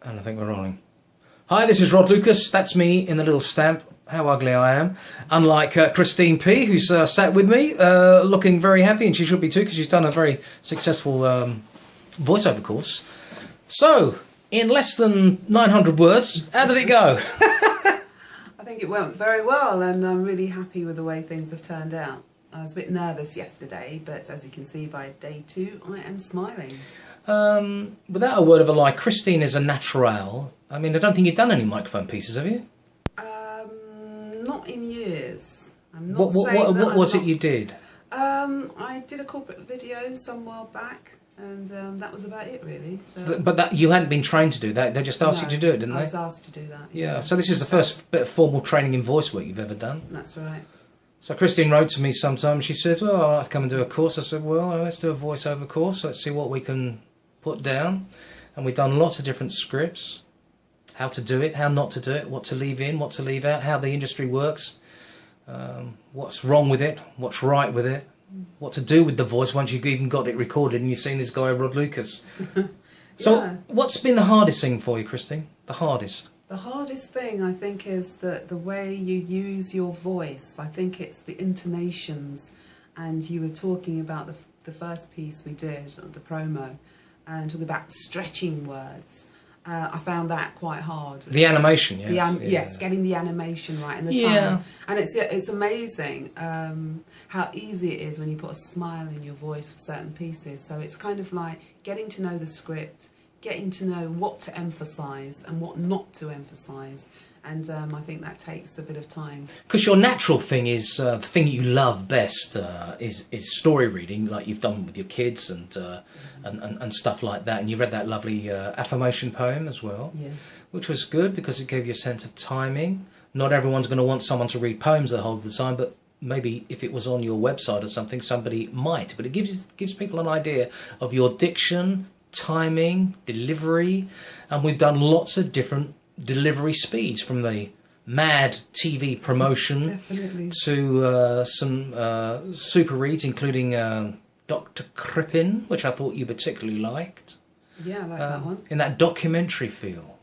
And I think we're rolling. Hi, this is Rod Lucas. That's me in the little stamp. How ugly I am. Unlike Christine P, who's sat with me, looking very happy, and she should be too, because she's done a very successful voiceover course. So, in less than 900 words, how did it go? I think it went very well, and I'm really happy with the way things have turned out. I was a bit nervous yesterday, but as you can see by day 2, I am smiling. Without a word of a lie, Christine is a natural. I mean, I don't think you've done any microphone pieces, have you? Not in years. I'm What not saying that was it you did? I did a corporate video some while back, and that was about it really. So. But that you hadn't been trained to do that. They just asked you to do it, didn't they? I was asked to do that. Yeah. So this is the first bit of formal training in voice work you've ever done. That's right. So Christine wrote to me sometime. She said, "Well, I'd like to come and do a course." I said, "Well, let's do a voiceover course. Let's see what we can put down." And we've done lots of different scripts. How to do it, how not to do it, what to leave in, what to leave out, how the industry works, what's wrong with it, what's right with it, what to do with the voice once you've even got it recorded and you've seen this guy, Rod Lucas. So what's been the hardest thing for you, Christine? The hardest? The hardest thing, I think, is the way you use your voice. I think it's the intonations. And you were talking about the first piece we did, the promo, and talking about stretching words. I found that quite hard. The animation, yes. Yes, getting the animation right and the time. And it's amazing how easy it is when you put a smile in your voice for certain pieces. So it's kind of like getting to know the script, getting to know what to emphasise and what not to emphasise. And I think that takes a bit of time. Because your natural thing is, the thing you love best is story reading, like you've done with your kids and stuff like that. And you read that lovely affirmation poem as well, yes, which was good because it gave you a sense of timing. Not everyone's going to want someone to read poems the whole of the time, but maybe if it was on your website or something, somebody might. But it gives people an idea of your diction, timing, delivery, and we've done lots of different delivery speeds, from the mad TV promotion to some super reads, including Dr. Crippen, which I thought you particularly liked. Yeah, I like that one. In that documentary feel.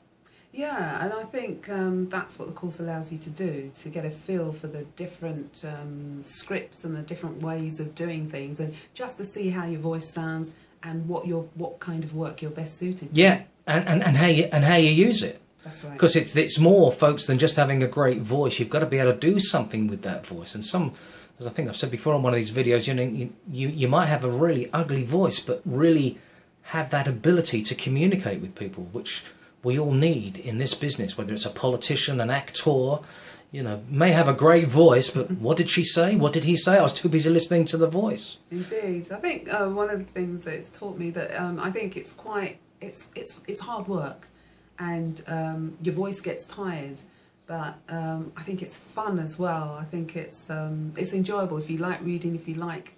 Yeah, and I think that's what the course allows you to do, to get a feel for the different scripts and the different ways of doing things, and just to see how your voice sounds and what kind of work you're best suited to. Yeah, and how you use it. That's right. Because it's more, folks, than just having a great voice. You've got to be able to do something with that voice. And some, as I think I've said before on one of these videos, you might have a really ugly voice, but really have that ability to communicate with people, which we all need in this business, whether it's a politician, an actor, may have a great voice, but what did she say? What did he say? I was too busy listening to the voice. Indeed. I think one of the things that it's taught me that I think it's hard work. And your voice gets tired, but I think it's fun as well. I think it's enjoyable if you like reading, if you like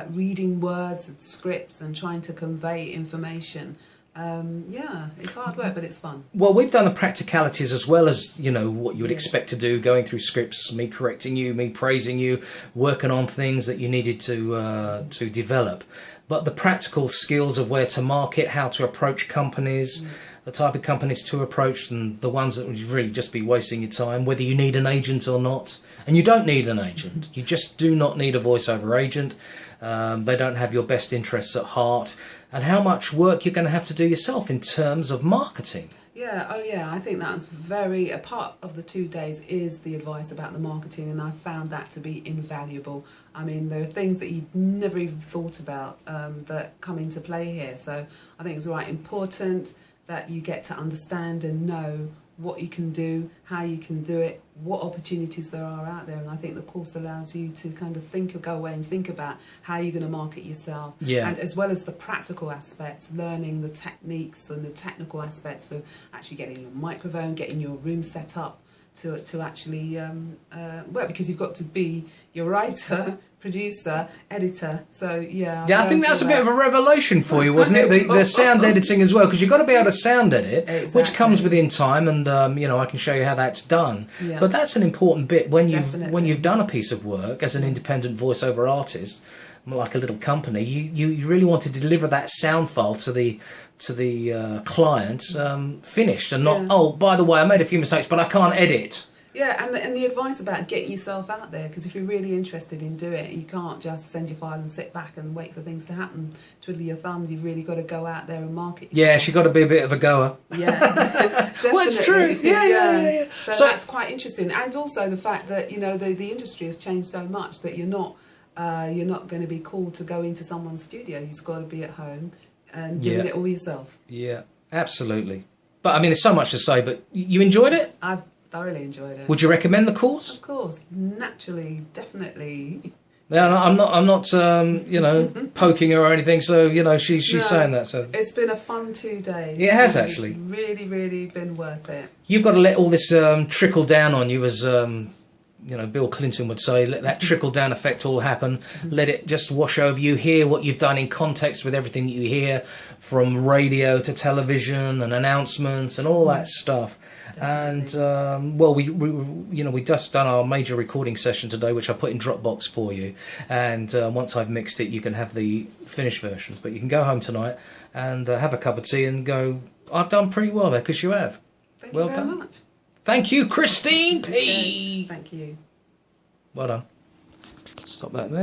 reading words and scripts and trying to convey information. Yeah, it's hard work, but it's fun. Well, we've done the practicalities as well as, what you would expect to do, going through scripts, me correcting you, me praising you, working on things that you needed to develop. But the practical skills of where to market, how to approach companies, the type of companies to approach, and the ones that would really just be wasting your time, whether you need an agent or not. And you don't need an agent. You just do not need a voiceover agent. They don't have your best interests at heart. And how much work you're going to have to do yourself in terms of marketing. Yeah, oh yeah, I think that's a part of the 2 days is the advice about the marketing, and I found that to be invaluable. I mean, there are things that you'd never even thought about that come into play here. So I think it's right important that you get to understand and know what you can do, how you can do it, what opportunities there are out there. And I think the course allows you to kind of go away and think about how you're going to market yourself. Yeah. And as well as the practical aspects, learning the techniques and the technical aspects of actually getting your microphone, getting your room set up to actually work, because you've got to be your writer, producer, editor. So yeah. Yeah, I think that's a bit of a revelation for you, wasn't it? The sound editing as well, because you've got to be able to sound edit, exactly, which comes within time, and I can show you how that's done. Yeah. But that's an important bit when Definitely. you've done a piece of work as an independent voiceover artist. like a little company, you really want to deliver that sound file to the client finished, and not, oh, by the way, I made a few mistakes, but I can't edit. Yeah, and the advice about getting yourself out there, because if you're really interested in doing it, you can't just send your file and sit back and wait for things to happen, twiddle your thumbs. You've really got to go out there and market yourself. Yeah, she's got to be a bit of a goer. Yeah, definitely. Well, it's true. Yeah. So that's quite interesting, and also the fact that the industry has changed so much that you're not going to be called to go into someone's studio. You've got to be at home and doing it all yourself. Yeah, absolutely. But I mean, there's so much to say. But you enjoyed it? I've thoroughly enjoyed it. Would you recommend the course? Of course, naturally, definitely. No, I'm not poking her or anything. So she's saying that. So it's been a fun 2 days. It has actually. It's really, really been worth it. You've got to let all this trickle down on you, as Bill Clinton would say. Let that trickle down effect all happen. Let it just wash over you. Hear what you've done in context with everything that you hear, from radio to television and announcements and all that stuff. Definitely. And we just done our major recording session today, which I put in Dropbox for you. And once I've mixed it, you can have the finished versions. But you can go home tonight and have a cup of tea and go, I've done pretty well there, because you have. Thank you very much. Thank you, Christine P. Thank you. Well done. Stop that there.